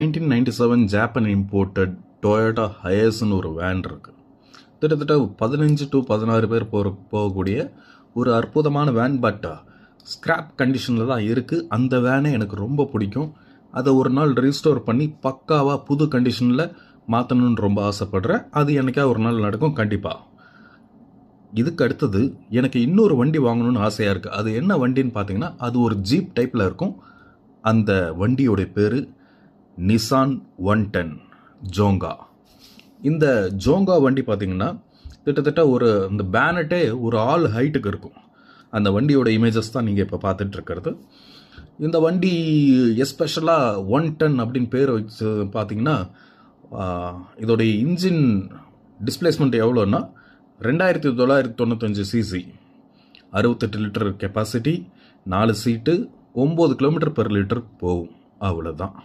1997 ஜாப்பன் imported Toyota ஹயர்ஸ்னு ஒரு van இருக்கு. கிட்டத்தட்ட 15 to 16 பேர் போகக்கூடிய ஒரு அற்புதமான வேன். பட் ஸ்கிராப் கண்டிஷனில் தான் இருக்குது. அந்த வேனே எனக்கு ரொம்ப பிடிக்கும். அதை ஒரு நாள் ரீஸ்டோர் பண்ணி பக்காவாக புது கண்டிஷனில் மாற்றணும்னு ரொம்ப ஆசைப்படுறேன். அது எனக்கா ஒரு நாள் நடக்கும் கண்டிப்பாக. இதுக்கு அடுத்தது எனக்கு இன்னொரு வண்டி வாங்கணும்னு ஆசையாக இருக்குது. அது என்ன வண்டின்னு பார்த்தீங்கன்னா, அது ஒரு ஜீப் டைப்பில் இருக்கும். அந்த வண்டியோடைய பேர் நிசான் 110 ஜோங்கா. இந்த ஜோங்கா வண்டி பார்த்தீங்கன்னா கிட்டத்தட்ட இந்த பேனட்டே ஒரு ஆள் ஹைட்டுக்கு இருக்கும். அந்த வண்டியோட இமேஜஸ் தான் நீங்கள் இப்போ பார்த்துட்டு இருக்கிறது. இந்த வண்டி எஸ்பெஷலாக 110 அப்படின்னு பேர் வச்சு பார்த்தீங்கன்னா, இதோடைய இன்ஜின் டிஸ்பிளேஸ்மெண்ட் எவ்வளோன்னா 2995 CC, 68 litre capacity, 4 seat, 9 kilometre per litre போகும். அவ்வளோதான்.